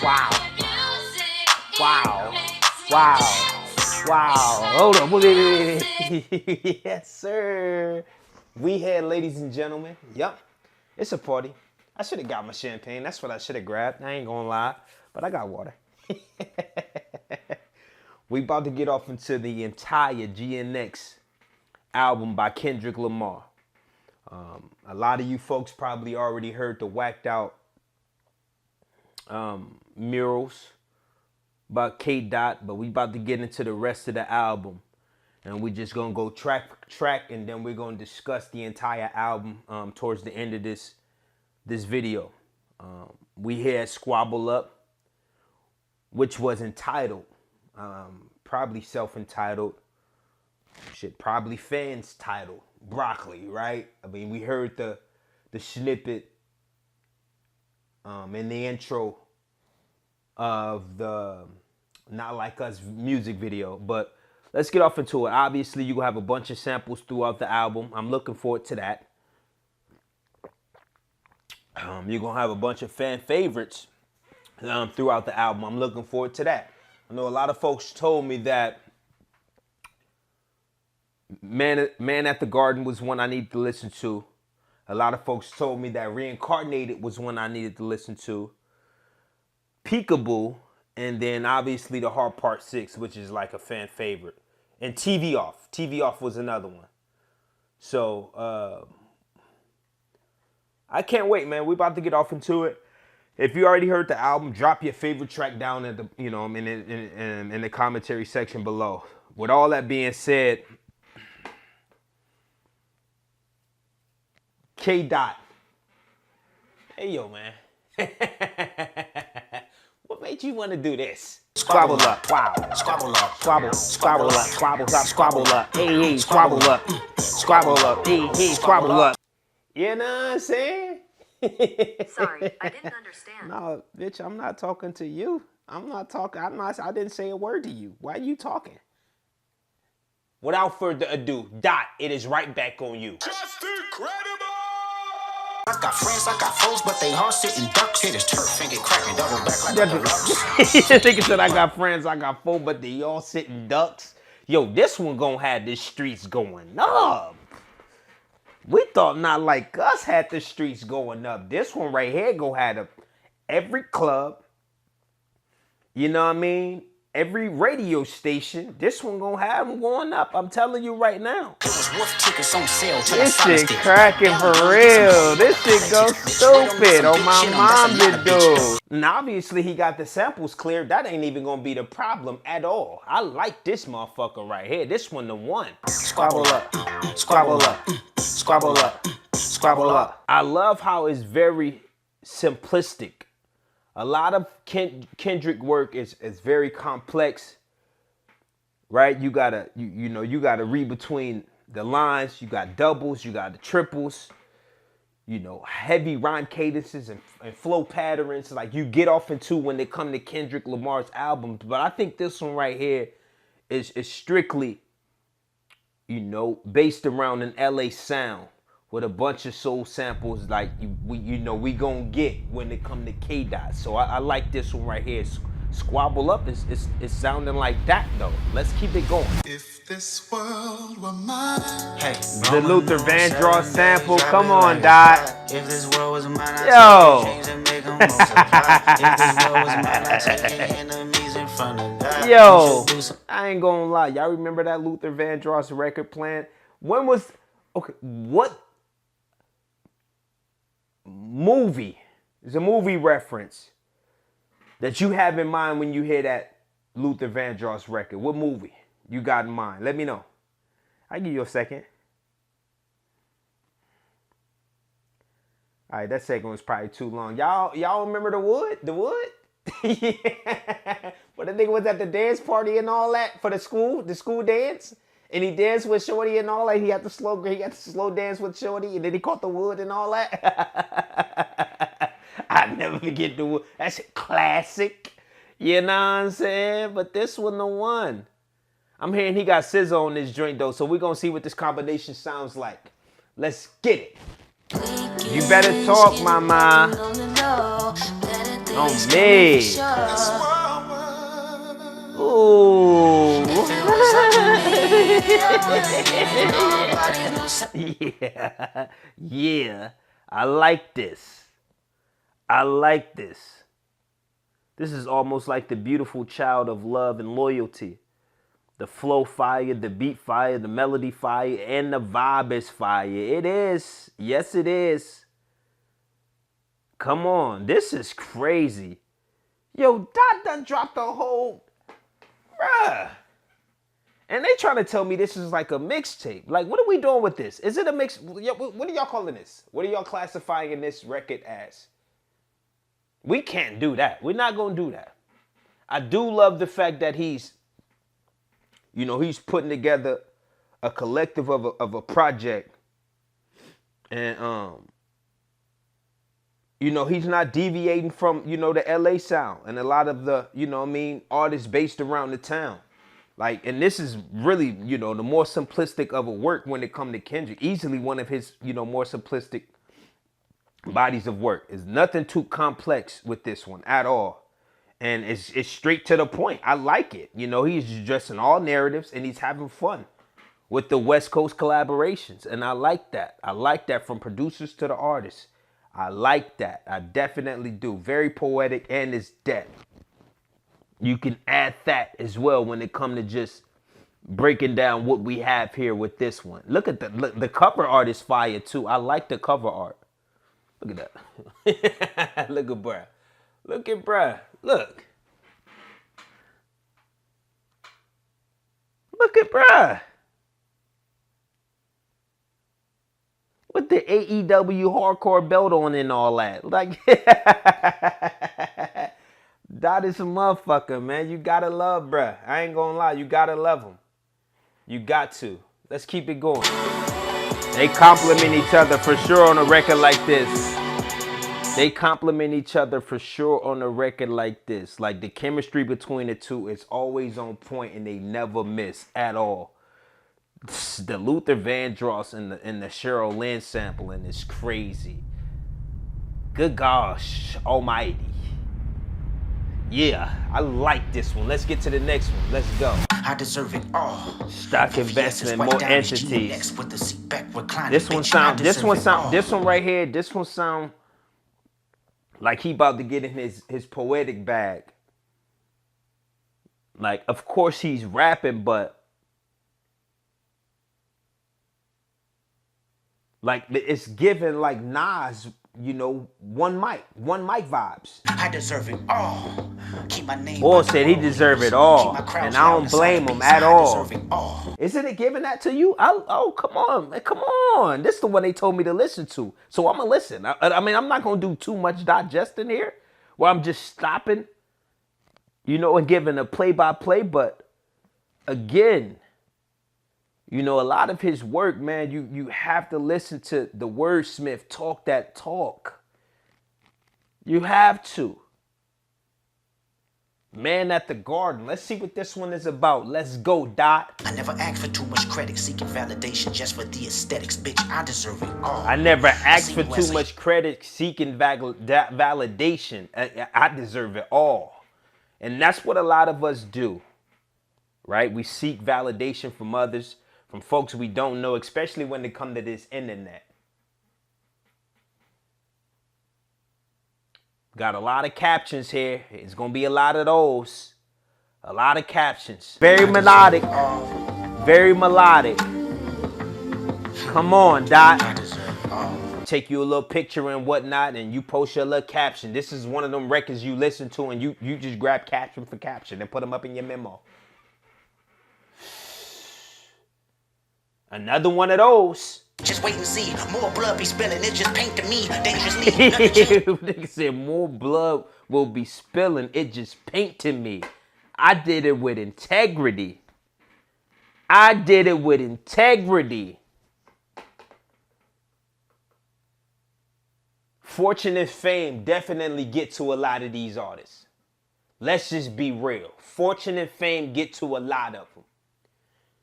Wow. Wow. Wow. Wow. Hold on. Wait. Yes, sir. We had, ladies and gentlemen. Yup. It's a party. I should have got my champagne. That's what I should have grabbed. I ain't gonna lie. But I got water. We about to get off into the entire GNX album by Kendrick Lamar. A lot of you folks probably already heard the whacked out murals about K-Dot, but we about to get into the rest of the album. And we just gonna go track, and then we're gonna discuss the entire album towards the end of this video. We had Squabble Up, which was entitled, probably self-entitled, shit, probably fans titled, Broccoli, right? I mean, we heard the snippet in the intro of the Not Like Us music video, but let's get off into it. Obviously, you're gonna have a bunch of samples throughout the album. I'm looking forward to that. You're gonna have a bunch of fan favorites throughout the album. I'm looking forward to that. I know a lot of folks told me that Man at the Garden was one I needed to listen to. A lot of folks told me that Reincarnated was one I needed to listen to. Peekaboo, and then obviously The Heart Part 6, which is like a fan favorite. And TV Off. TV Off was another one. So, I can't wait, man. We're about to get off into it. If you already heard the album, drop your favorite track down at the, in the commentary section below. With all that being said, K-Dot. Hey, yo, man. What made you want to do this? Squabble up. Wow. Squabble up. Squabble up. Squabble up. Squabble up. Hey, squabble up. Squabble up. Hey, squabble up. You know what I'm saying? Sorry, I didn't understand. No, bitch, I'm not talking to you. I'm not talking. I didn't say a word to you. Why are you talking? Without further ado, Dot, it is right back on you. Just incredible! I got friends, I got foes, but they all sitting ducks. Hit his turf and get cracking, double back like a deluxe. Thinking said I got friends, I got foes, but they all sitting ducks. Yo, this one gonna have the streets going up. We thought Not Like Us had the streets going up. This one right here gonna have every club, you know what I mean? Every radio station, this one gonna have them going up. I'm telling you right now. It was worth tickets on sale. This shit cracking for real. This shit goes stupid. Oh, my mom did do. And obviously he got the samples cleared. That ain't even gonna be the problem at all. I like this motherfucker right here. This one the one. Squabble up. Squabble up. Squabble up. Squabble up. I love how it's very simplistic. A lot of Kendrick work is very complex, right? You gotta you gotta read between the lines. You got doubles, you got the triples, heavy rhyme cadences and flow patterns like you get off into when they come to Kendrick Lamar's albums. But I think this one right here is strictly, based around an LA sound, with a bunch of soul samples like we gonna get when it come to K-Dot. So I like this one right here. Squabble Up is sounding like that though. Let's keep it going. If this world were mine. Hey, the Luther Vandross sample. Come on, Dot. If this world was mine, yo. Yo, I ain't gonna lie. Y'all remember that Luther Vandross record playing? When was what movie is a movie reference that you have in mind when you hear that Luther Vandross record? What movie you got in mind? Let me know. I'll give you a second. All right, that second was probably too long. Y'all remember The Wood? The Wood? Yeah. But the nigga was at the dance party and all that for the school dance. And he danced with Shorty and all that. He got the slow dance with Shorty, and then he caught the wood and all that. I never forget The Wood. That's classic. You know what I'm saying? But this one the one. I'm hearing he got SZA on this joint though, so we're gonna see what this combination sounds like. Let's get it. You better talk, mama. On me. Ooh. Yeah. Yeah. I like this. I like this. This is almost like the beautiful child of love and loyalty. The flow fire, the beat fire, the melody fire, and the vibe is fire. It is. Yes, it is. Come on. This is crazy. Yo, Dot done dropped a whole... Bruh. And they trying to tell me this is like a mixtape. Like, what are we doing with this? Is it a mix? What are y'all calling this? What are y'all classifying this record as? We can't do that. We're not going to do that. I do love the fact that he's putting together a collective of a project. And, he's not deviating from, the LA sound and a lot of the, artists based around the town. Like, and this is really, the more simplistic of a work when it comes to Kendrick. Easily one of his, more simplistic bodies of work. There's nothing too complex with this one at all. And it's straight to the point. I like it. He's addressing all narratives and he's having fun with the West Coast collaborations. And I like that. I like that from producers to the artists. I like that. I definitely do. Very poetic and it's depth. You can add that as well when it comes to just breaking down what we have here with this one. Look at the cover art is fire too. I like the cover art. Look at that. Look at bruh. Look at bruh. Look. Look at bruh. With the AEW hardcore belt on and all that. Like, Dot is a motherfucker, man. You gotta love bruh. I ain't gonna lie. You gotta love him. You got to. Let's keep it going. They complement each other for sure on a record like this. They complement each other for sure on a record like this. Like the chemistry between the two is always on point and they never miss at all. The Luther Vandross and the Cheryl Lynn sampling is crazy. Good gosh almighty. Yeah, I like this one. Let's get to the next one. Let's go. I deserve it all. Stock investment, more entities. This one right here, this one sound like he about to get in his poetic bag. Like, of course he's rapping, but like it's given like Nas, one mic vibes. I deserve it all. Keep my name. Boy said he deserve it all, and I don't blame him at all. Isn't it giving that to you? Oh, come on, man, come on. This is the one they told me to listen to, so I'm gonna listen. I mean, I'm not gonna do too much digesting here, where I'm just stopping, and giving a play-by-play. But again, a lot of his work, man, you have to listen to the wordsmith talk that talk. You have to. Man at the Garden. Let's see what this one is about. Let's go, Dot. I never asked for too much credit, seeking validation just for the aesthetics, bitch. I deserve it all. I never asked for too much credit, seeking validation. I deserve it all. And that's what a lot of us do, right? We seek validation from others, from folks we don't know, especially when it comes to this internet. Got a lot of captions here. It's going to be a lot of those. A lot of captions. Very melodic. Very melodic. Come on, Dot. Take you a little picture and whatnot, and you post your little caption. This is one of them records you listen to, and you just grab caption for caption and put them up in your memo. Another one of those. Just wait and see. More blood be spilling. It just paint to me dangerously. Nigga said more blood will be spilling. It just paint to me. I did it with integrity. I did it with integrity. Fortune and fame definitely get to a lot of these artists. Let's just be real. Fortune and fame get to a lot of them.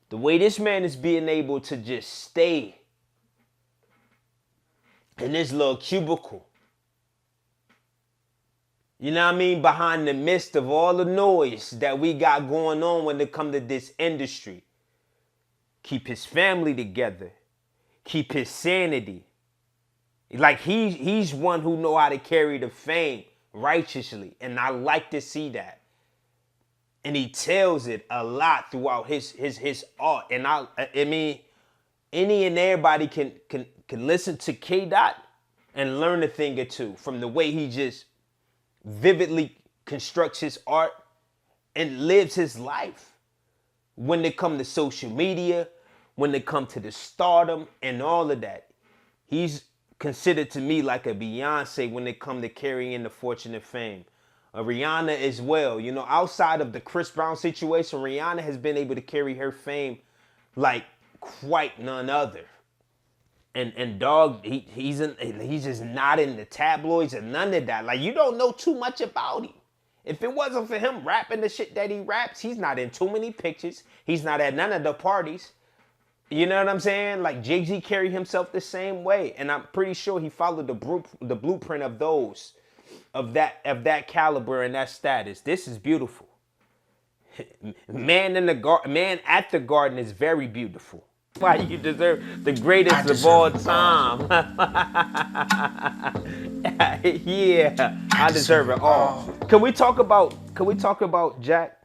The way this man is being able to just stay in this little cubicle You know what I mean? Behind the midst of all the noise that we got going on when it comes to this industry. Keep his family together. Keep his sanity. Like he's one who know how to carry the fame righteously. And I like to see that. And he tells it a lot throughout his art. And I mean, any and everybody can listen to K Dot and learn a thing or two from the way he just vividly constructs his art and lives his life. When it comes to social media, when it comes to the stardom and all of that, he's considered to me like a Beyonce when it comes to carrying the fortune and fame. Rihanna as well. You know, outside of the Chris Brown situation, Rihanna has been able to carry her fame like quite none other. And dog, he's just not in the tabloids and none of that. Like, you don't know too much about him. If it wasn't for him rapping the shit that he raps, he's not in too many pictures. He's not at none of the parties. You know what I'm saying? Like, Jay-Z carried himself the same way. And I'm pretty sure he followed the blueprint of those, of that caliber and that status. This is beautiful. Man at the Garden is very beautiful. Why you deserve the greatest of all time. Yeah, I deserve it all. Can we talk about Jack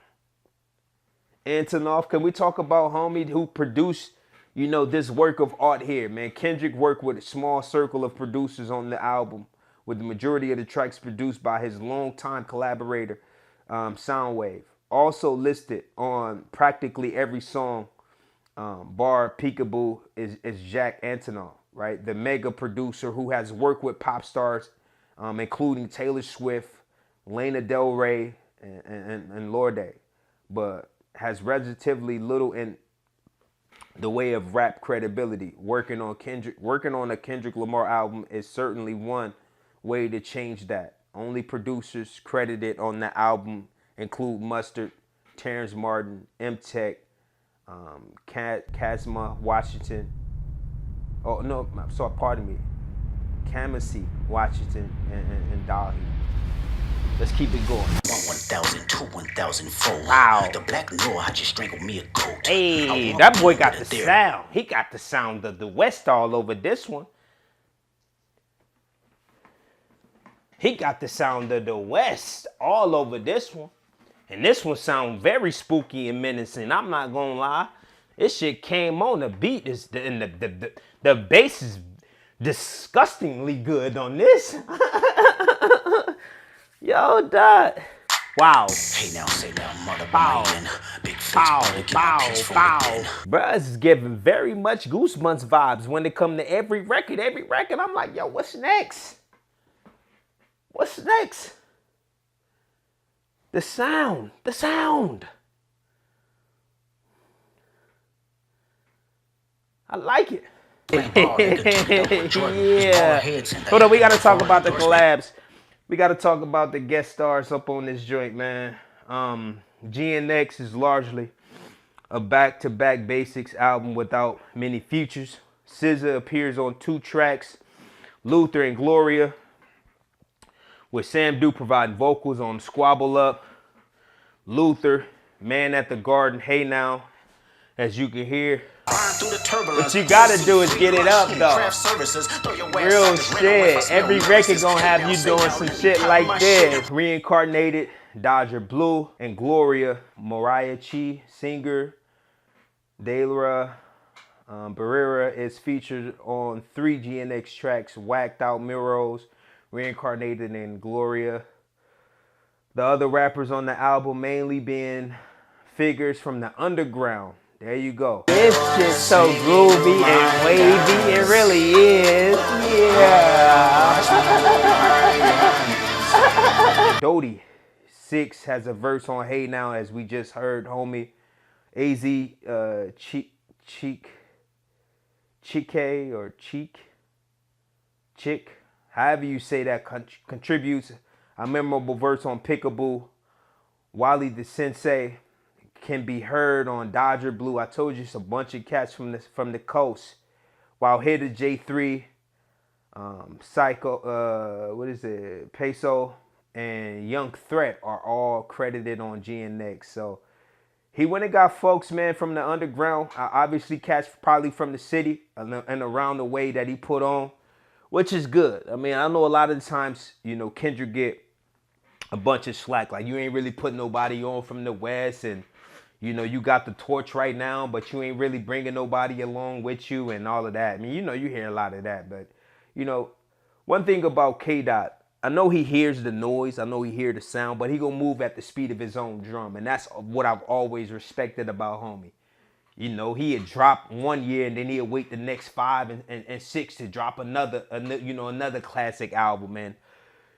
Antonoff? Can we talk about homie who produced, you know, this work of art here, man? Kendrick worked with a small circle of producers on the album, with the majority of the tracks produced by his longtime collaborator, Soundwave. Also listed on practically every song, bar Peekaboo, is Jack Antonoff, right? The mega producer who has worked with pop stars, including Taylor Swift, Lana Del Rey, and Lorde, but has relatively little in the way of rap credibility. Working on a Kendrick Lamar album is certainly one way to change that. Only producers credited on the album include Mustard, Terrence Martin, M-Tech, Kazma Washington. Oh no, sorry, pardon me. Kamasi Washington and Dahi. Let's keep it going. 1,002, 1,004. Wow. The black Noah, I just strangled me a goat. Hey, that boy got the sound. He got the sound of the West all over this one. He got the sound of the West all over this one. And this one sound very spooky and menacing. I'm not gonna lie. This shit came on. The beat is and the bass is disgustingly good on this. Yo, that. Wow. Hey now, say now, mother Bow. Big Bow, bow, bow. bow. Bruh, is giving very much Goosebumps vibes when it come to every record. I'm like, yo, what's next? What's next? The sound. I like it. Yeah. Hold on, we gotta talk about the collabs. We gotta talk about the guest stars up on this joint, man. GNX is largely a back-to-back basics album without many features. SZA appears on 2 tracks, Luther and Gloria, with Sam Duke providing vocals on Squabble Up. Luther, Man at the Garden, Hey Now, as you can hear. What you gotta do is get it up, though. Real shit. Every record gonna have you doing some shit like this. Reincarnated, Dodger Blue, and Gloria, Mariah Chi, singer, Daylra Barrera is featured on 3 GNX tracks, Whacked Out Miros, Reincarnated, and Gloria. The other rappers on the album mainly being figures from the underground. There you go. This shit's so groovy and wavy. It really is. Yeah. Dodie 6 has a verse on Hey Now, as we just heard, homie. AZ Chick, however you say that, contributes a memorable verse on Peekaboo. Wally the Sensei can be heard on Dodger Blue. I told you it's a bunch of cats from the coast. While Hitter J3, Psycho, Peso, and Young Threat are all credited on GNX. So he went and got folks, man, from the underground. Obviously, cats probably from the city and around the way that he put on, which is good. I mean, I know a lot of the times, you know, Kendrick get a bunch of slack. Like, you ain't really putting nobody on from the West, and, you know, you got the torch right now, but you ain't really bringing nobody along with you and all of that. I mean, you know, you hear a lot of that. But, you know, one thing about K-Dot, I know he hears the noise, I know he hears the sound, but he gonna move at the speed of his own drum. And that's what I've always respected about homie. You know, he'd drop one year and then he'd wait the next 5 and 6 to drop another classic album, man.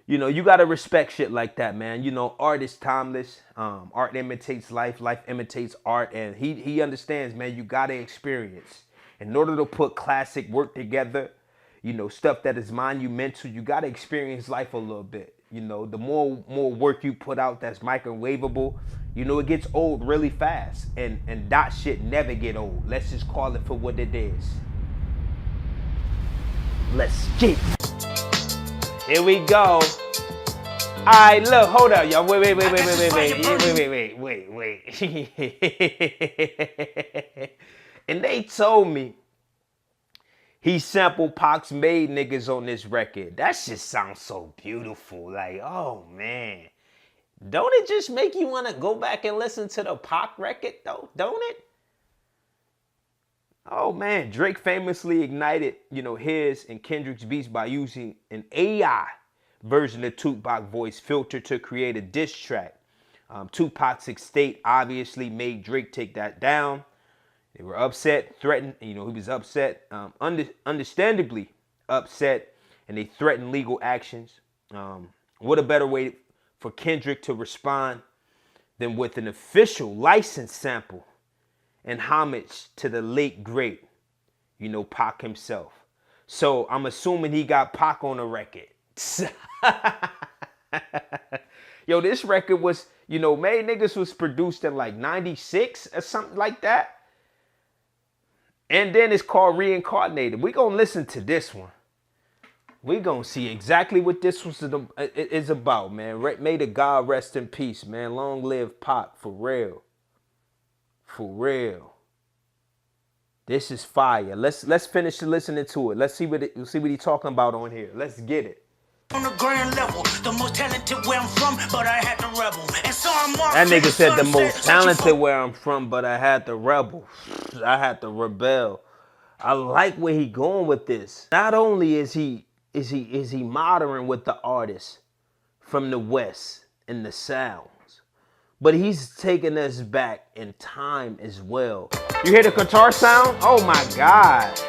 You know, you gotta respect shit like that, man. You know, art is timeless. Art imitates life, life imitates art, and he understands, man, you gotta experience. In order to put classic work together, you know, stuff that is monumental, you gotta experience life a little bit. You know, the more work you put out that's microwavable, you know, it gets old really fast. And that shit never get old. Let's just call it for what it is. Let's get it. Here we go. Alright, look, hold up, y'all. Wait. And they told me he sampled Pac's Made Niggas on this record. That shit sounds so beautiful. Like, oh man. Don't it just make you want to go back and listen to the Pac record though? Don't it? Oh man, Drake famously ignited, you know, his and Kendrick's beats by using an AI version of TUPAC voice filter to create a diss track. Tupac's estate obviously made Drake take that down. They were upset, threatened, you know, he was upset, understandably upset, and they threatened legal actions. What a better way for Kendrick to respond than with an official licensed sample and homage to the late great, you know, Pac himself. So I'm assuming he got Pac on the record. Yo, this record was, you know, Made Niggas was produced in like 96 or something like that. And then it's called Reincarnated. We're going to listen to this one. We're going to see exactly what this is about, man. May the God rest in peace, man. Long live Pac, for real. For real. This is fire. Let's finish listening to it. Let's see what he's talking about on here. Let's get it. On the grand level, the most talented where I'm from, but I had to rebel. And so I'm that nigga said the most talented where I'm from, but I had to rebel. I had to rebel. I like where he going with this. Not only is he modern with the artists from the West and the sounds, but he's taking us back in time as well. You hear the guitar sound? Oh my God.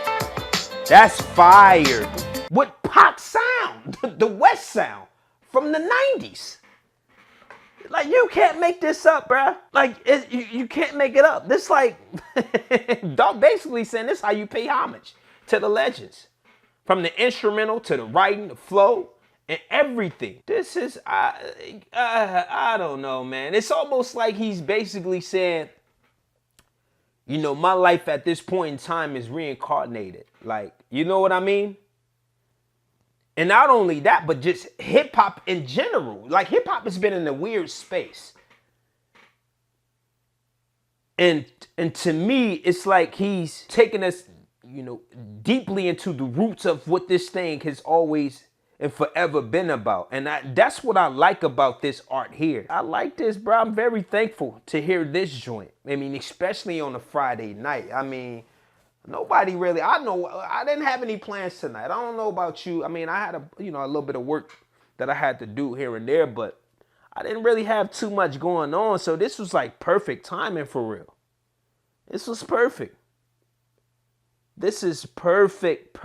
That's fire. What Pac sound? The West sound from the 90s. Like, you can't make this up, bruh. Like, you can't make it up. This like, Daw basically saying this is how you pay homage to the legends. From the instrumental to the writing, the flow, and everything. This is, I don't know, man. It's almost like he's basically saying, you know, my life at this point in time is reincarnated. Like, you know what I mean? And not only that, but just hip hop in general. Like, hip hop has been in a weird space. And to me, it's like he's taking us, you know, deeply into the roots of what this thing has always and forever been about. And that's what I like about this art here. I like this, bro. I'm very thankful to hear this joint. I mean, especially on a Friday night. I mean, nobody really, I didn't have any plans tonight. I don't know about you. I mean, I had a little bit of work that I had to do here and there, but I didn't really have too much going on. So this was like perfect timing for real. This was perfect. This is perfect.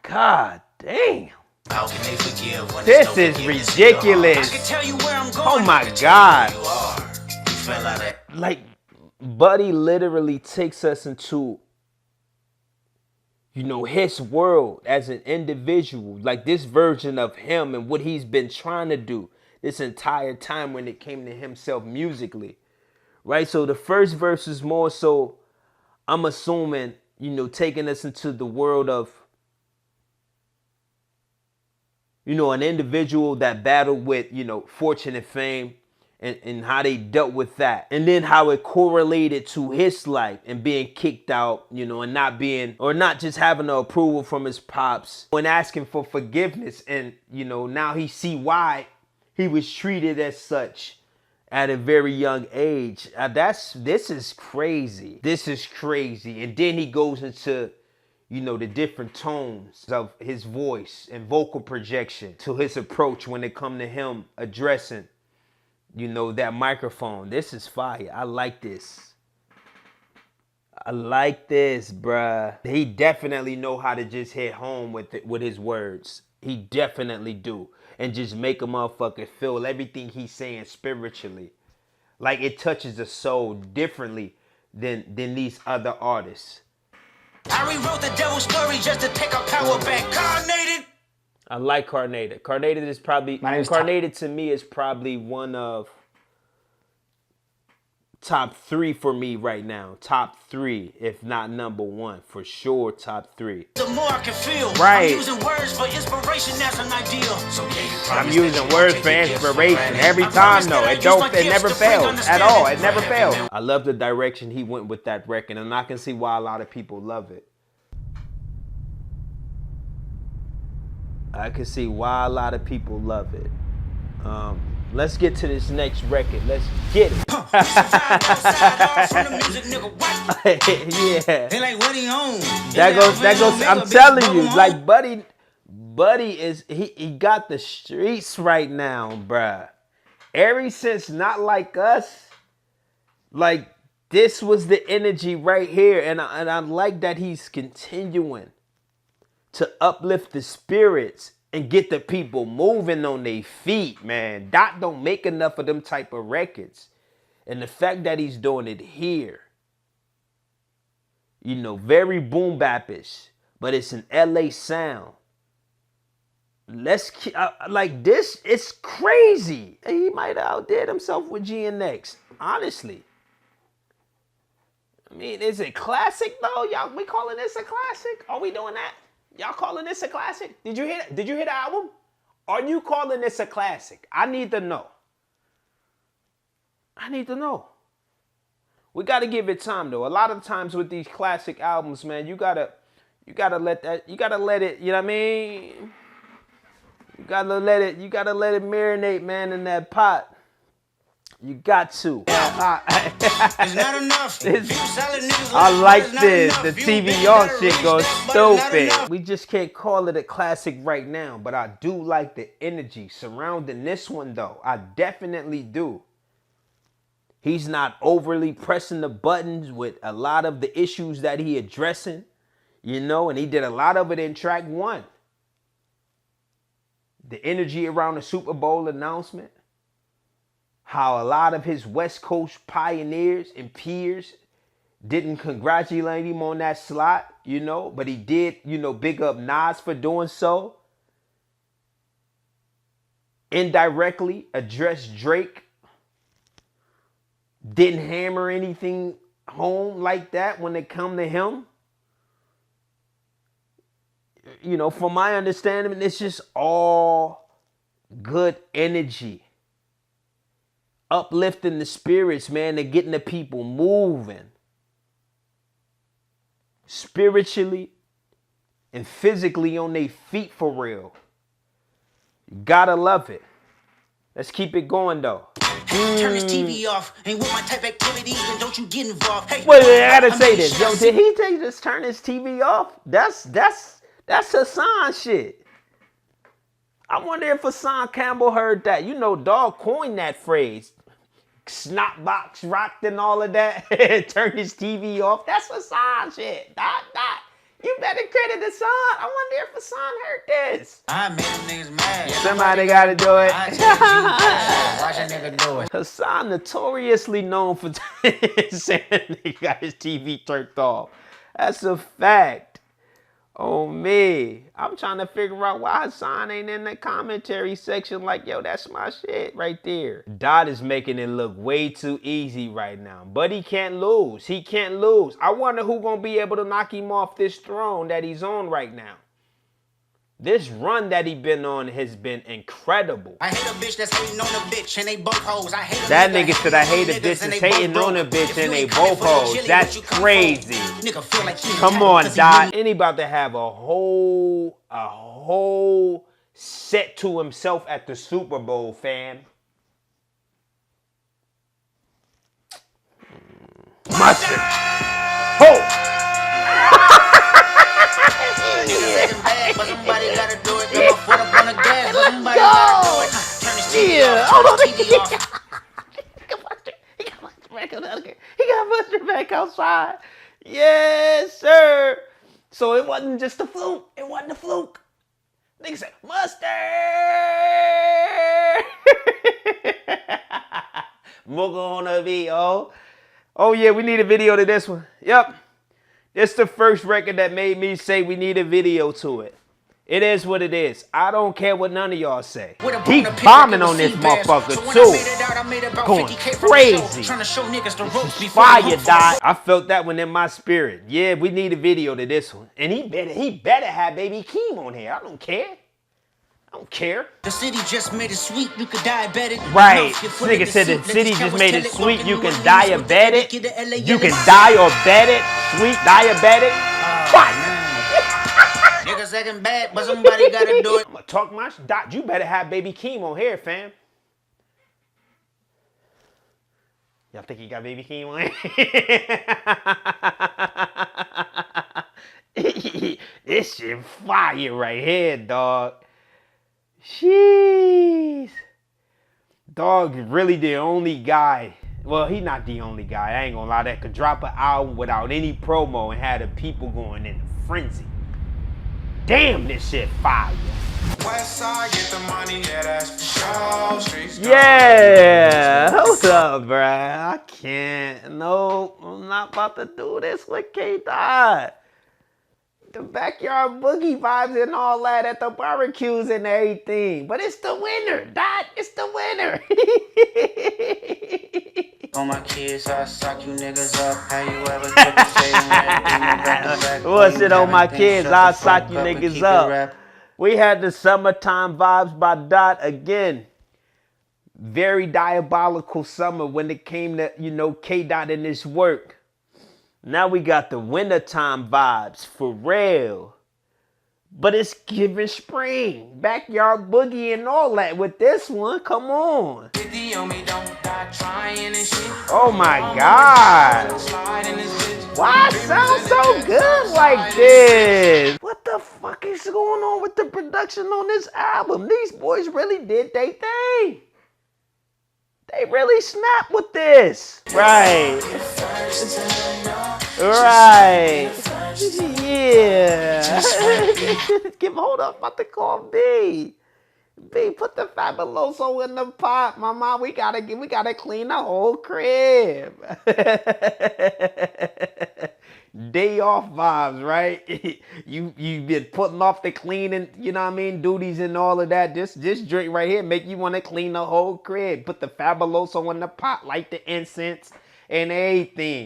God damn. How can they forgive when this is ridiculous. I can tell you where I'm going. Oh my God. Like, Buddy literally takes us into, you know, his world as an individual. Like, this version of him and what he's been trying to do this entire time when it came to himself musically. Right? So the first verse is more so, I'm assuming, you know, taking us into the world of You know, an individual that battled with, you know, fortune and fame, and how they dealt with that. And then how it correlated to his life and being kicked out, you know, and not being, or not just having the approval from his pops and asking for forgiveness. And, you know, now he see why he was treated as such at a very young age. This is crazy. This is crazy. And then he goes into, you know, the different tones of his voice and vocal projection to his approach when it come to him addressing, you know, that microphone. This is fire. I like this. I like this, bruh. He definitely know how to just hit home with it, with his words. He definitely do. And just make a motherfucker feel everything he's saying spiritually. Like it touches the soul differently than these other artists. I rewrote the devil's story just to take our power back. Carnated. I like Carnated. Carnated is probably, Carnated to me is probably one of top 3 for me right now. Top 3, if not number 1, for sure. Top 3. The more I can feel. Right. I'm using words for inspiration as an ideal. So I'm using words for inspiration every time though. It never fails at all. It never fails. I love the direction he went with that record, and I can see why a lot of people love it. I can see why a lot of people love it. Let's get to this next record. Let's get it. Yeah. That goes. I'm telling you, like Buddy is he got the streets right now, bruh. Ever since Not Like Us, like this was the energy right here, and I like that he's continuing to uplift the spirits and get the people moving on their feet, man. Dot don't make enough of them type of records. And the fact that he's doing it here, you know, very boom bap-ish, but it's an LA sound. Like this, it's crazy. He might have outdid himself with GNX, honestly. I mean, is it classic though? Y'all, we calling this a classic? Are we doing that? Y'all calling this a classic? Did you hear the album? Are you calling this a classic? I need to know. I need to know. We gotta give it time though. A lot of times with these classic albums, man, you gotta let it, you know what I mean? You gotta let it marinate, man, in that pot. You got to. It's not enough. I like this. The TVR shit goes stupid. We just can't call it a classic right now, but I do like the energy surrounding this one, though. I definitely do. He's not overly pressing the buttons with a lot of the issues that he addressing, you know, and he did a lot of it in track 1. The energy around the Super Bowl announcement. How a lot of his West Coast pioneers and peers didn't congratulate him on that slot, you know, but he did, you know, big up Nas for doing so. Indirectly addressed Drake. Didn't hammer anything home like that when it come to him. You know, from my understanding, it's just all good energy. Uplifting the spirits, man, and getting the people moving. Spiritually and physically on their feet for real. You gotta love it. Let's keep it going though. Turn his TV off. Ain't with my type activities, and don't you get involved. Hey, wait, I gotta say this. Yo, did he just turn his TV off? That's Hassan shit. I wonder if Hassan Campbell heard that. You know, Daw coined that phrase. Snotbox rocked and all of that. Turned his TV off. That's Hassan shit. You better credit Hassan. I wonder if Hassan heard this. I made them niggas mad. Somebody gotta do it. Watch a nigga do it. Hassan notoriously known for saying he got his TV turned off. That's a fact. Oh me. I'm trying to figure out why Hassan ain't in the commentary section like, yo, that's my shit right there. Dot is making it look way too easy right now. But he can't lose. He can't lose. I wonder who gonna be able to knock him off this throne that he's on right now. This run that he been on has been incredible. I hate a bitch that's hating on a bitch and they both hoes. I hate that nigga said I hate a bitch that's hating on a bitch and they both hoes. That's crazy. Nigga feel like Come on, Dot. And he about to have a whole set to himself at the Super Bowl, fam. Mustard. Ho! Yeah. Hold on. He got Mustard back outside. Yes, sir. So it wasn't just a fluke. It wasn't a fluke. Nigga said, Mustard! Mooga on the beat, oh. Oh yeah, we need a video to this one. Yep. This the first record that made me say we need a video to it. It is what it is. I don't care what none of y'all say. He bombing on this motherfucker too. Going crazy. Fire, Dot. I felt that one in my spirit. Yeah, we need a video to this one. And he better have Baby Keem on here. I don't care. I don't care. The city just made it sweet, you could diabetic. Right. This nigga said the city just made it sweet, you can diabetic. You can die or bet it. Sweet diabetic. Fire. Niggas acting bad, but somebody gotta do it. I'm gonna talk my shit. Dot, you better have Baby Keem on here, fam. Y'all think he got Baby Keem on here? This shit fire right here, dog. Jeez. Dog really the only guy. Well, he not the only guy. I ain't gonna lie. That could drop an album without any promo and have the people going in a frenzy. Damn, this shit fire. Yeah. What's up, bruh? I can't. No, I'm not about to do this with K-Dot. The backyard boogie vibes and all that at the barbecues and everything. But it's the winner, Dot. It's the winner. On my kids, I sock you niggas up. How you ever took a shade? What's it on my kids? I sock you niggas up. We had the summertime vibes by Dot again. Very diabolical summer when it came to, you know, K-Dot and his work. Now we got the wintertime vibes, for real. But it's giving spring. Backyard boogie and all that with this one. Come on. Oh my God. Why it sound so good like this? What the fuck is going on with the production on this album? These boys really did their thing. They really snapped with this. Right. Right. Yeah. Hold up, I'm about to call B. B, put the Fabuloso in the pot, mama. We gotta clean the whole crib. Day off vibes, right? You've been putting off the cleaning, you know what I mean, duties and all of that. This drink right here make you want to clean the whole crib. Put the Fabuloso in the pot, light the incense and everything.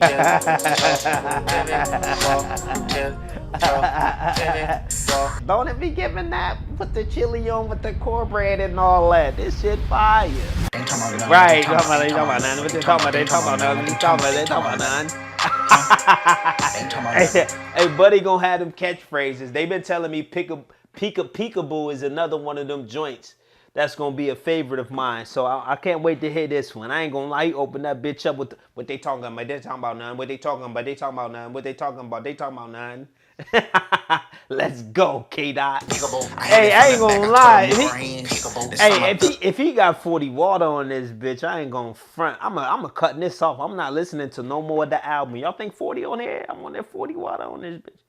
Don't it be giving that? Put the chili on with the cornbread and all that. This shit fire. Right, they talking about nothing. What they talking about nothing. Hey, buddy gonna have them catchphrases. They been telling me peekaboo is another one of them joints that's gonna be a favorite of mine. So I can't wait to hear this one. I ain't gonna lie, open that bitch up with what they talking about. They talking about none. What they talking about? They talking about none. What they talking about? They talking about none. Let's go, K-Dot. Hey, I ain't gonna lie. If he got 40 water on this bitch, I ain't gonna front. I'm cutting this off. I'm not listening to no more of the album. Y'all think 40 on here? I'm on that 40 water on this bitch.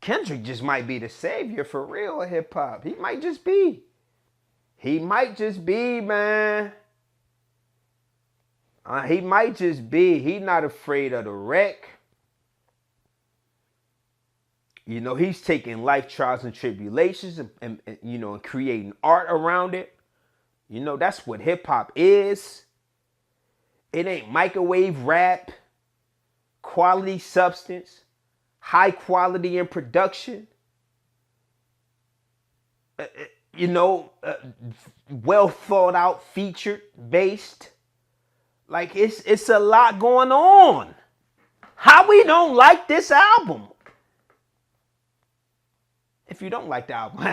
Kendrick just might be the savior for real of hip hop. He might just be. He might just be, man. He might just be. He not afraid of the wreck. You know, he's taking life trials and tribulations and you know, and creating art around it. You know, that's what hip hop is. It ain't microwave rap, quality substance, high quality in production. you know, well thought out, featured, based. Like it's a lot going on. How we don't like this album? If you don't like the album,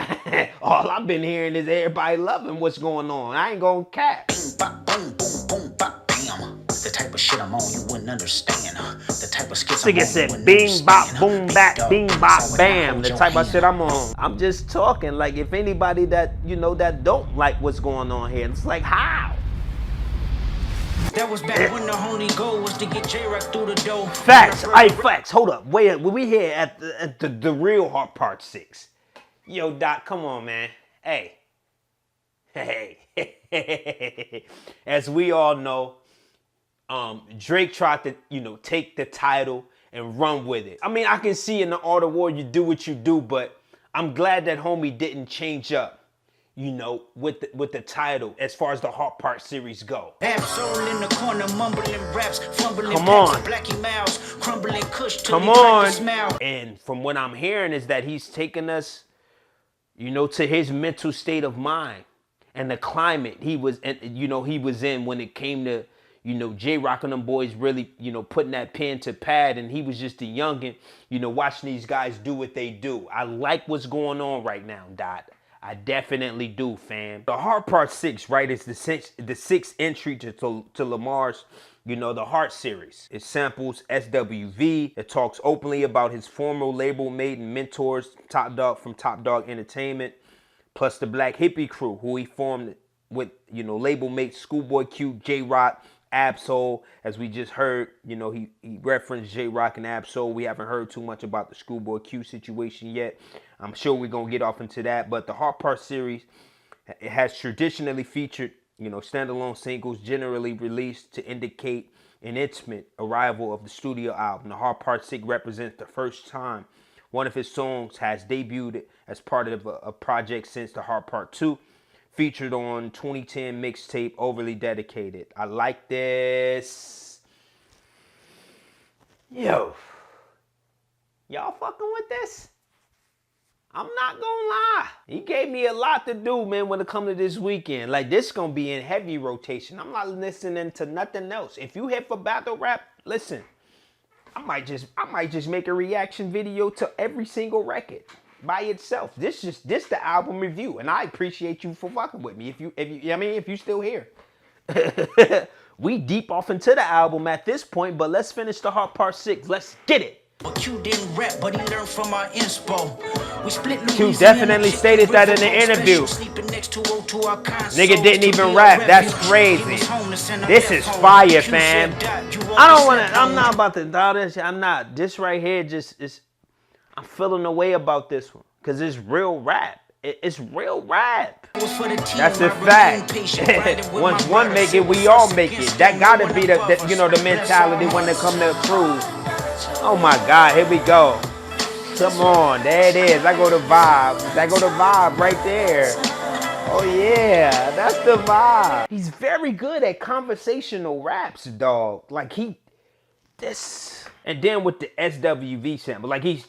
all I've been hearing is everybody loving what's going on. I ain't gonna cap. Boom, boom, boom, boom, bop, bam. The type of shit I'm on, you wouldn't understand. The type of skits I'm on, Nigga you said wouldn't bing bop understand. boom bap Big bing dog, bop so when I bam. hold The your type of hand, shit I'm on. I'm just talking like if anybody that you know that don't like what's going on here, it's like how? that was back when the only goal was to get J-Rock through the door. Facts. Hey, facts. Hold up. Wait. We here at the real Heart Part 6. Yo, Doc, come on, man. Hey. As we all know, Drake tried to, take the title and run with it. I mean, I can see in the Art of War you do what you do, but I'm glad that homie didn't change up, with the title as far as the Heart Part series go. Absol in the corner, mumbling raps, fumbling Come on. packs, Blackie Mouse, crumbling kush till Come he cracked on. the smile. And from what I'm hearing is that he's taking us, to his mental state of mind and the climate he was in when it came to, J-Rock and them boys really, putting that pen to pad, and he was just a youngin', watching these guys do what they do. I like what's going on right now, Dot. I definitely do, fam. The Heart Part 6, right, is the sixth entry to Lamar's, the Heart series. It samples SWV. It talks openly about his former label mate and mentors, Top Dog from Daw Entertainment, plus the Black Hippie Crew, who he formed with, label mates Schoolboy Q, J-Rock, Absol. As we just heard, he referenced J-Rock and Absol. We haven't heard too much about the Schoolboy Q situation yet. I'm sure we're going to get off into that. But the Heart Part series, it has traditionally featured, standalone singles generally released to indicate an intimate arrival of the studio album. The Heart Part 6 represents the first time one of his songs has debuted as part of a project since the Heart Part 2, featured on 2010 mixtape Overly Dedicated. I like this. Yo, y'all fucking with this? I'm not gonna lie. He gave me a lot to do, man, when it comes to this weekend. Like, this gonna be in heavy rotation. I'm not listening to nothing else. If you hit for battle rap, listen. I might just make a reaction video to every single record by itself. This the album review, and I appreciate you for fucking with me. If you still here. We deep off into the album at this point, but let's finish the Heart Part 6. Let's get it. But Q didn't rap, but he learned from our inspo. We split Q definitely stated that in the interview. Nigga didn't even rap. That's crazy. This is fire, fam. I'm not about to doubt this. I'm not. This right here I'm feeling the way about this one. Because it's real rap. It's real rap. That's a fact. Once one make it, we all make it. That gotta be the mentality when it come to cruise. Oh my God, here we go. Come on, there it is. I go to vibe. That go to vibe right there. Oh yeah, that's the vibe. He's very good at conversational raps, dog. Like and then with the SWV sample, like it's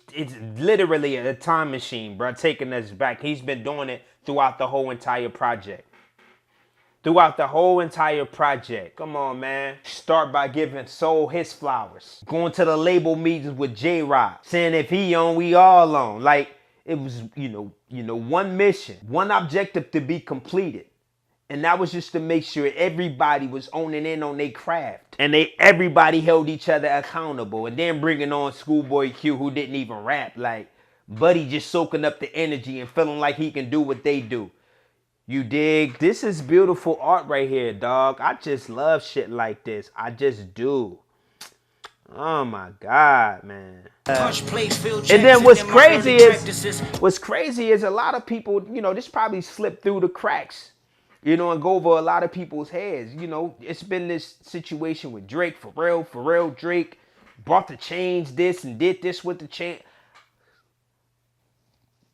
literally a time machine, bro, taking us back. He's been doing it throughout the whole entire project. Come on, man. Start by giving Soul his flowers. Going to the label meetings with J-Rock. Saying if he on, we all on. Like, it was, one mission. One objective to be completed. And that was just to make sure everybody was owning in on their craft. And everybody held each other accountable. And then bringing on Schoolboy Q, who didn't even rap. Like, Buddy just soaking up the energy and feeling like he can do what they do. You dig? This is beautiful art right here, dog. I just love shit like this. I just do. Oh my God, man. And then what's crazy is a lot of people, this probably slipped through the cracks, and go over a lot of people's heads. It's been this situation with Drake, for real, Drake brought the chains this and did this with the chain.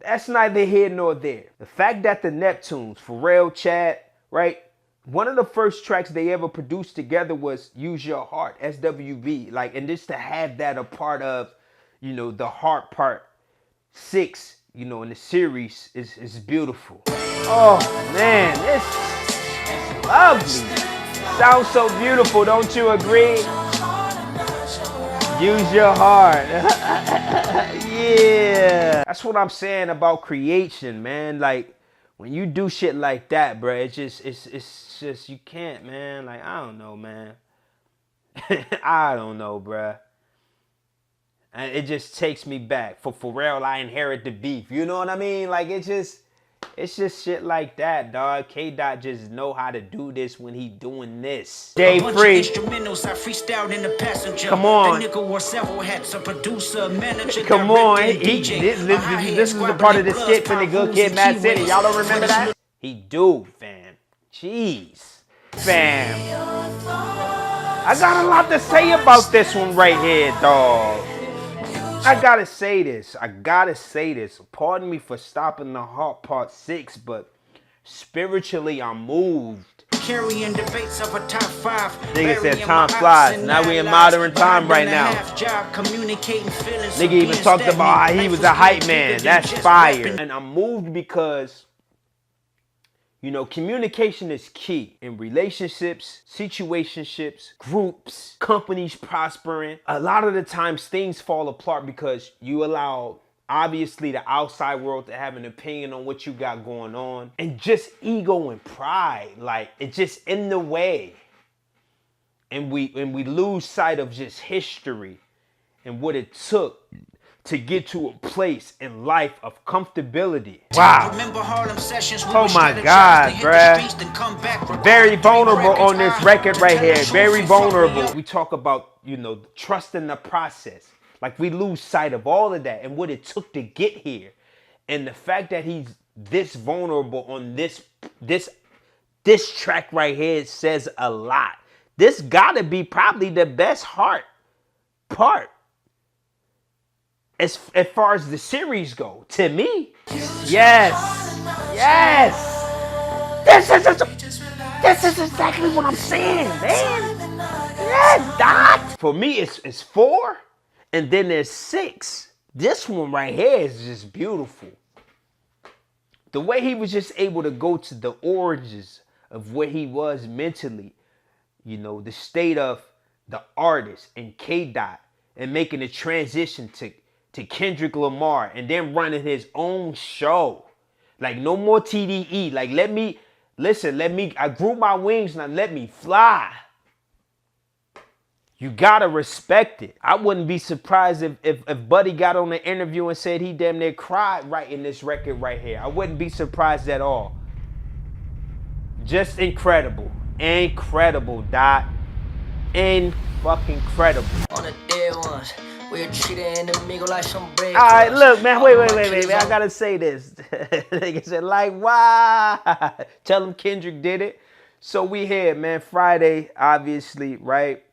That's neither here nor there. The fact that the Neptunes, Pharrell, Chad, right? One of the first tracks they ever produced together was Use Your Heart, SWV. Like, and just to have that a part of, the Heart Part 6, you know, in the series is beautiful. Oh man, it's lovely. Sounds so beautiful, don't you agree? Use your heart. Yeah. That's what I'm saying about creation, man. Like, when you do shit like that, bro, it's just, you can't, man. Like, I don't know, man. I don't know, bruh. And it just takes me back. For Pharrell, I inherit the beef. You know what I mean? Like, it's just shit like that, dog. K-Dot just know how to do this when he doing this. Day free. Come on. Come on. This is the part of the skit from the Good Kid, Mad City. Y'all don't remember that? He do, fam. Jeez. Fam. I got a lot to say about this one right here, dog. I gotta say this. Pardon me for stopping the Heart Part 6, but spiritually I'm moved. Carrying debates of a top 5. Nigga said time flies. Now we in modern time right now. Nigga even talked about how he was a hype man. That's fire. And I'm moved because, you know, communication is key in relationships, situationships, groups, companies prospering. A lot of the times things fall apart because you allow, obviously, the outside world to have an opinion on what you got going on. And just ego and pride, like, it's just in the way. And we lose sight of just history and what it took to get to a place in life of comfortability. Wow. Oh my God, bruh. Very vulnerable on this record right here. Very vulnerable. We talk about, you know, trust in the process. Like, we lose sight of all of that and what it took to get here. And the fact that he's this vulnerable on this track right here says a lot. This gotta be probably the best Heart part. As far as the series go, to me, yes. This is exactly what I'm saying, man. Yes, Doc. For me, it's 4, and then there's 6. This one right here is just beautiful. The way he was just able to go to the origins of where he was mentally, you know, the state of the artist and K-Dot, and making the transition to Kendrick Lamar and then running his own show. Like, no more TDE. Like, I grew my wings, now let me fly. You gotta respect it. I wouldn't be surprised if Buddy got on the interview and said he damn near cried writing this record right here. I wouldn't be surprised at all. Just incredible. Incredible, Dot. Incredible. On the dead ones. We're treated in the mingle like some bread. Alright, look, man, wait. I gotta say this. Nigga said, like, why? Tell him Kendrick did it. So we here, man, Friday, obviously, right?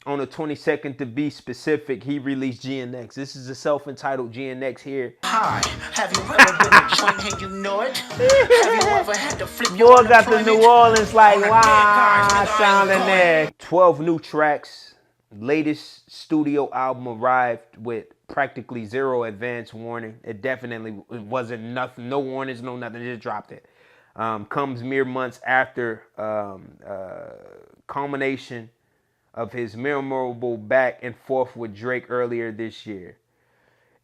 On the 22nd, to be specific, he released GNX. This is a self-entitled GNX here. Hi, have you ever been a joint and you know it? Have you ever had to flip Boy got the New Orleans like, wow, sound in there. 12 new tracks. Latest studio album arrived with practically 0 advance warning. It wasn't nothing, no warnings, no nothing, just dropped it. Comes mere months after culmination of his memorable back and forth with Drake earlier this year.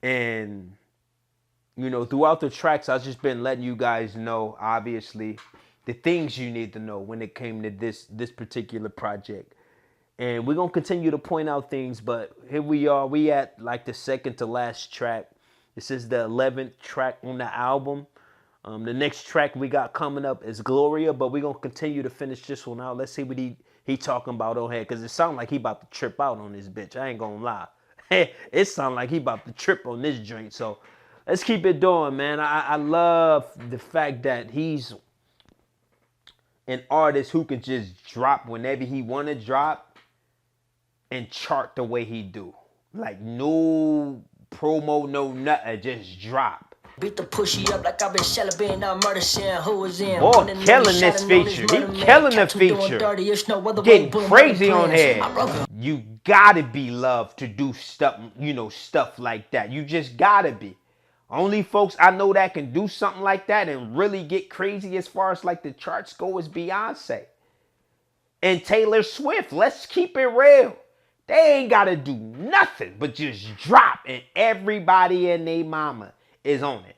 And, you know, throughout the tracks, I've just been letting you guys know, obviously, the things you need to know when it came to this particular project. And we're going to continue to point out things, but here we are. We at like the second to last track. This is the 11th track on the album. The next track we got coming up is Gloria, but we're going to continue to finish this one out. Let's see what he talking about on here, because it sounds like he about to trip out on this bitch. I ain't going to lie. It sounds like he about to trip on this joint. So let's keep it doing, man. I love the fact that he's an artist who can just drop whenever he want to drop and chart the way he do. Like, no promo, no nothing, just drop. Beat the pushy up like I've been shelling, being out murder, saying who was in. Boy, killing this feature. He killing the feature. Getting crazy on here. You gotta be loved to do stuff, you know, stuff like that. You just gotta be. Only folks I know that can do something like that and really get crazy as far as like the charts go is Beyonce and Taylor Swift. Let's keep it real. They ain't got to do nothing but just drop and everybody and their mama is on it.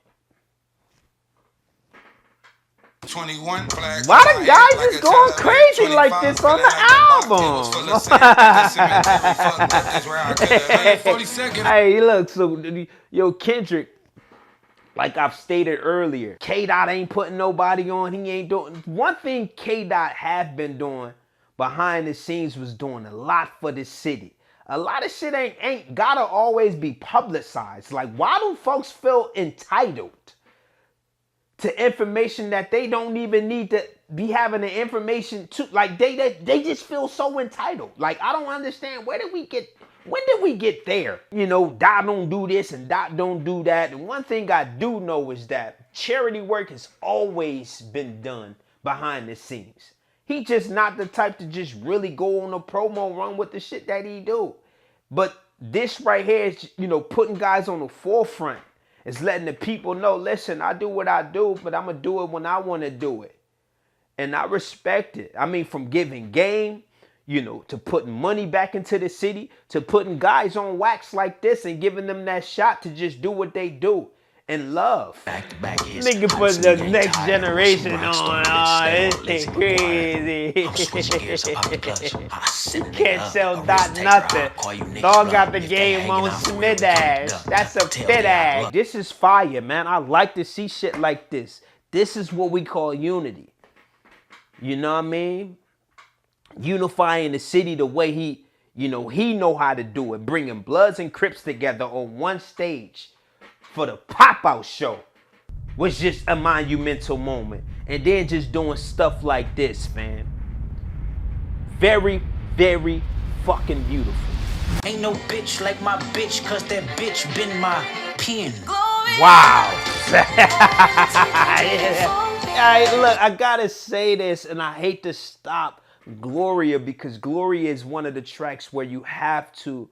21 flags. Why the guys is going crazy like this on the album? Hey, look, so yo, Kendrick, like I've stated earlier, K-Dot ain't putting nobody on. He ain't doing. One thing K-Dot have been doing behind the scenes was doing a lot for the city. A lot of shit ain't gotta always be publicized. Like, why do folks feel entitled to information that they don't even need to be having the information to? Like, they just feel so entitled. Like, I don't understand. When did we get there? You know, Dot don't do this and Dot don't do that. And one thing I do know is that charity work has always been done behind the scenes. He just not the type to just really go on a promo run with the shit that he do. But this right here is, you know, putting guys on the forefront. It's letting the people know, listen, I do what I do, but I'm going to do it when I want to do it. And I respect it. I mean, from giving game, you know, to putting money back into the city, to putting guys on wax like this and giving them that shot to just do what they do and love. Nigga put the next generation on. Oh, this thing crazy. You can't sell Dot nothing. Dog got the game on Smith ass. That's a fit ass. This is fire, man. I like to see shit like this. This is what we call unity. You know what I mean? Unifying the city the way he know how to do it. Bringing Bloods and Crips together on one stage for the pop-out show was just a monumental moment. And then just doing stuff like this, man. Very, very fucking beautiful. Ain't no bitch like my bitch, cause that bitch been my pen. Wow. Hey, look, I gotta say this, and I hate to stop Gloria, because Gloria is one of the tracks where you have to,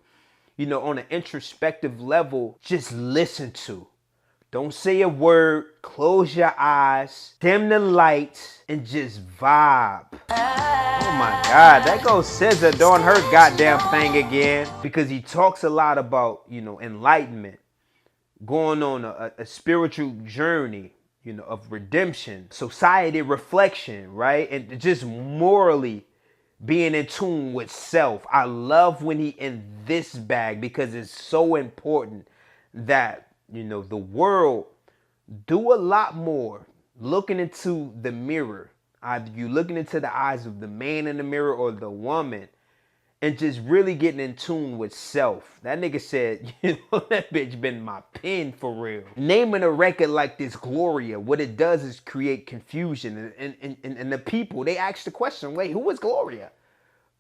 you know, on an introspective level, just listen to. Don't say a word, close your eyes, dim the lights, and just vibe. Oh my God, that goes SZA doing her goddamn thing again, because he talks a lot about, you know, enlightenment, going on a spiritual journey, you know, of redemption, society reflection, right? And just morally being in tune with self. I love when he in this bag, because it's so important that, you know, the world do a lot more looking into the mirror. Either you looking into the eyes of the man in the mirror or the woman, and just really getting in tune with self. That nigga said, you know, that bitch been my pen for real. Naming a record like this, Gloria, what it does is create confusion. And the people, they ask the question, wait, who is Gloria?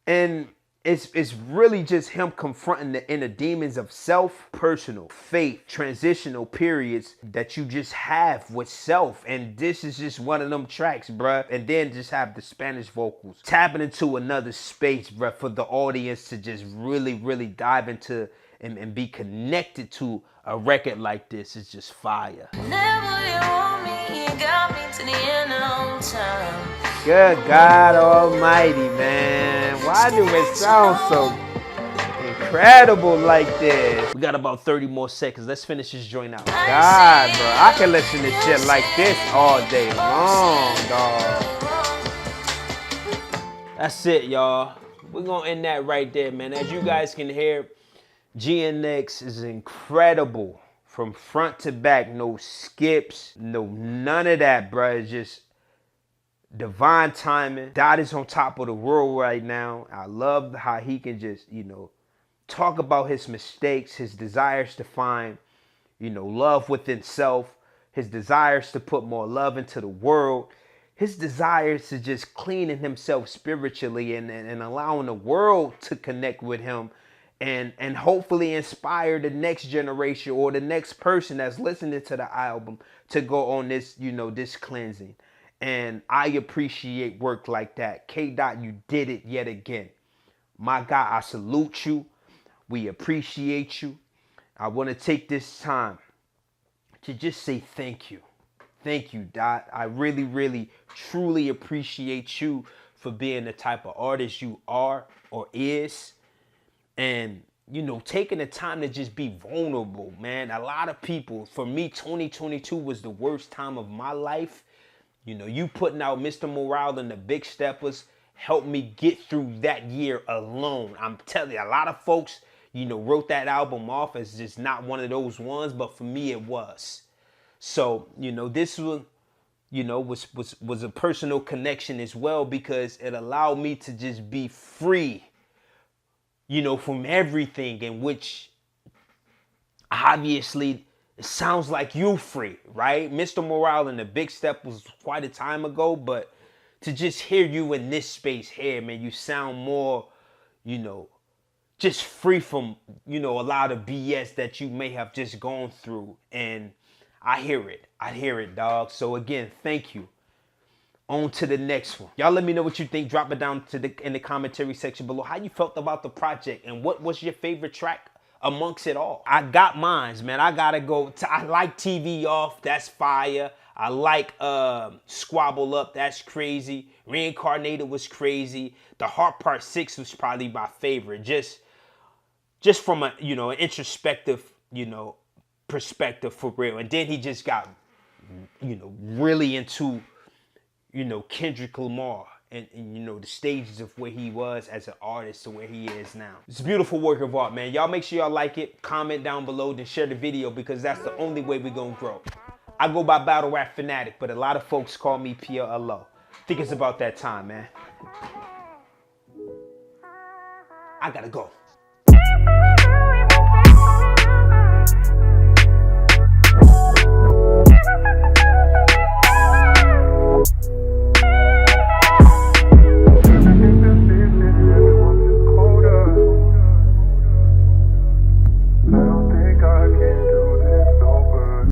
And it's really just him confronting the inner demons of self, personal, faith, transitional periods that you just have with self. And this is just one of them tracks, bruh. And then just have the Spanish vocals tapping into another space, bruh, for the audience to just really, really dive into and be connected to a record like this. It's just fire. Never you want me, you got me to the end of time. Good God Almighty, man. Why do it sound so incredible like this? We got about 30 more seconds. Let's finish this joint out. God, bro. I can listen to shit like this all day long, dog. That's it, y'all. We're going to end that right there, man. As you guys can hear, GNX is incredible from front to back. No skips, none of that, bro. It's just divine timing. Dot is on top of the world right now. I love how he can just, you know, talk about his mistakes, his desires to find, you know, love within self, his desires to put more love into the world, his desires to just cleaning himself spiritually and allowing the world to connect with him and hopefully inspire the next generation or the next person that's listening to the album to go on this, you know, this cleansing. And I appreciate work like that. K-Dot, you did it yet again. My God, I salute you. We appreciate you. I want to take this time to just say thank you. Thank you, Dot. I really, really, truly appreciate you for being the type of artist you are or is. And, you know, taking the time to just be vulnerable, man. A lot of people, for me, 2022 was the worst time of my life. You know, you putting out Mr. Morale and the Big Steppers helped me get through that year alone. I'm telling you, a lot of folks, you know, wrote that album off as just not one of those ones, but for me it was. So, you know, this was, you know, was a personal connection as well, because it allowed me to just be free, you know, from everything, in which obviously it sounds like you free, right? Mr. Morale and the Big Step was quite a time ago, but to just hear you in this space here, man, you sound more, you know, just free from, you know, a lot of BS that you may have just gone through. And I hear it, dog. So again, thank you. On to the next one. Y'all let me know what you think. Drop it down in the commentary section below. How you felt about the project, and what was your favorite track amongst it all? I got mines, man. I gotta go. I like TV Off. That's fire. I like Squabble Up. That's crazy. Reincarnated was crazy. The Heart Part 6 was probably my favorite. Just from a, you know, an introspective, you know, perspective for real. And then he just got, you know, really into, you know, Kendrick Lamar and you know, the stages of where he was as an artist to where he is now. It's a beautiful work of art, man. Y'all make sure y'all like it, comment down below, then share the video, because that's the only way we're gonna grow. I go by Battle Rap Fanatic, but a lot of folks call me PLO. I think it's about that time, man. I gotta go.